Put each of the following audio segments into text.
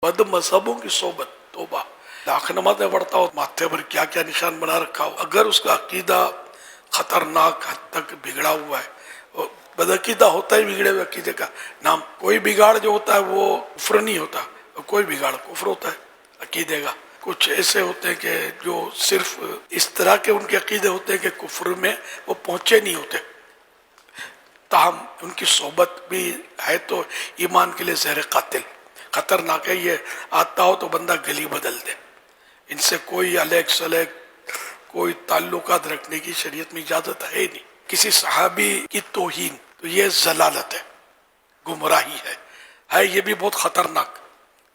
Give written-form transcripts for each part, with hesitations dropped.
بد مذہبوں کی صحبت، توبہ. لاکھ نمازیں پڑھتا ہو، ماتھے پر کیا کیا نشان بنا رکھا ہو، اگر اس کا عقیدہ خطرناک حد تک بگڑا ہوا ہے. بدعقیدہ ہوتا ہے بگڑے ہوئے عقیدے کا نام. کوئی بگاڑ جو ہوتا ہے وہ کفر نہیں ہوتا، کوئی بگاڑ کفر ہوتا ہے عقیدے کا. کچھ ایسے ہوتے ہیں کہ جو صرف اس طرح کے ان کے عقیدے ہوتے ہیں کہ کفر میں وہ پہنچے نہیں ہوتے، تاہم ان کی صحبت بھی ہے تو ایمان کے لیے زہر قاتل، خطرناک ہے. یہ آتا ہو تو بندہ گلی بدل دے. ان سے کوئی علیق سلیق، کوئی تعلقات رکھنے کی شریعت میں اجازت ہے نہیں. کسی صحابی کی توہین تو یہ ضلالت ہے، گمراہی ہے یہ بھی بہت خطرناک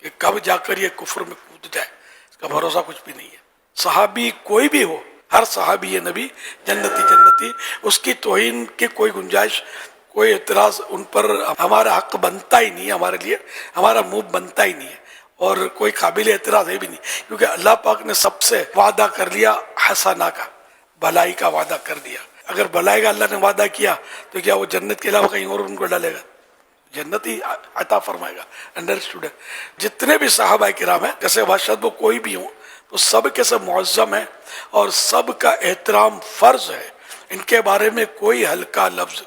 کہ کب جا کر یہ کفر میں کود جائے، اس کا بھروسہ کچھ بھی نہیں ہے. صحابی کوئی بھی ہو، ہر صحابی یہ نبی جنتی، اس کی توہین کی کوئی گنجائش، کوئی اعتراض ان پر ہمارا حق بنتا ہی نہیں ہے، ہمارے لیے ہمارا منہ بنتا ہی نہیں ہے، اور کوئی قابل اعتراض ہے بھی نہیں. کیونکہ اللہ پاک نے سب سے وعدہ کر لیا حسنہ کا، بھلائی کا وعدہ کر دیا. اگر بھلائی کا اللہ نے وعدہ کیا تو کیا وہ جنت کے علاوہ کہیں اور ان کو ڈالے گا؟ جنت ہی عطا فرمائے گا. انڈرسٹوڈ ہے. جتنے بھی صحابہ کرام ہیں، کیسے بادشاہ وہ کوئی بھی ہوں، تو سب کے سب معظم ہیں اور سب کا احترام فرض ہے. ان کے بارے میں کوئی ہلکا لفظ،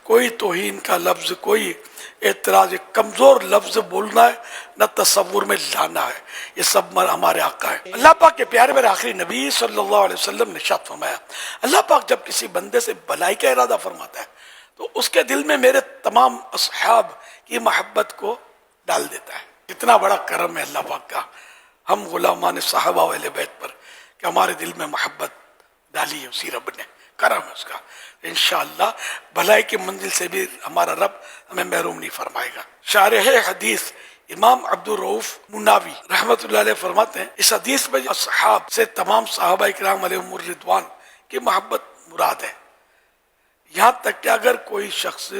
کوئی توہین کا لفظ، کوئی اعتراض، ایک کمزور لفظ بولنا ہے نہ تصور میں لانا ہے. یہ سب ہمارے آقا ہے. اللہ پاک کے پیارے میرے آخری نبی صلی اللہ علیہ وسلم نے ارشاد فرمایا، اللہ پاک جب کسی بندے سے بھلائی کا ارادہ فرماتا ہے تو اس کے دل میں میرے تمام اصحاب کی محبت کو ڈال دیتا ہے. اتنا بڑا کرم ہے اللہ پاک کا ہم غلامان صحابہ والے بیت پر کہ ہمارے دل میں محبت ڈالی ہے اسی رب نے. کرم ہے اس کا. انشاءاللہ بھلائی کی منزل سے بھی ہمارا رب ہمیں محروم نہیں فرمائے گا. شارح حدیث امام عبدالرؤف مناوی رحمت اللہ علیہ فرماتے ہیں، اس حدیث میں اصحاب سے تمام صحابہ کرام علیہم الرضوان کی محبت مراد ہے. یہاں تک کہ اگر کوئی شخص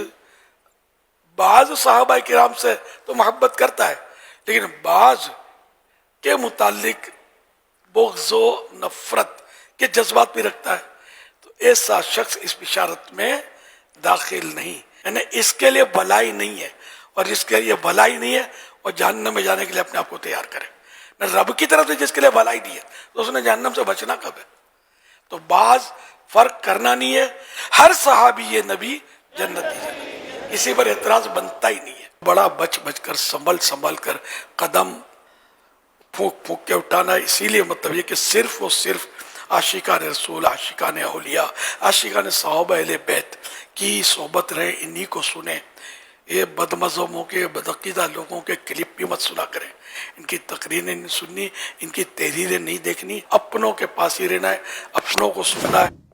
بعض صحابہ کرام سے تو محبت کرتا ہے لیکن بعض کے متعلق بغض و نفرت کے جذبات بھی رکھتا ہے تو ایسا شخص اس بشارت میں داخل نہیں. یعنی اس کے لیے بھلائی نہیں ہے، اور جس کے لیے بھلائی نہیں ہے اور جہنم میں جانے کے لیے اپنے آپ کو تیار کرے. نہ رب کی طرف سے جس کے لیے بھلائی نہیں ہے تو اس نے جہنم سے بچنا کب ہے؟ تو بعض فرق کرنا نہیں ہے. ہر صحابی یہ نبی جنتی، کسی پر اعتراض بنتا ہی نہیں ہے. بڑا بچ بچ کر، سنبھل کر قدم پھونک پھونک کے اٹھانا. اسی لیے مطلب یہ کہ صرف اور صرف عاشقان رسول، عاشقان اولیاء، عاشقان صحابہ اہل بیت کی صحبت رہے، انہی کو سنیں. یہ بد مذہبوں کے، بدعقیدہ لوگوں کے کلپ بھی مت سنا کریں. ان کی تقریریں نہیں سننی، ان کی تحریریں نہیں دیکھنی. اپنوں کے پاس ہی رہنا ہے، اپنوں کو سننا ہے.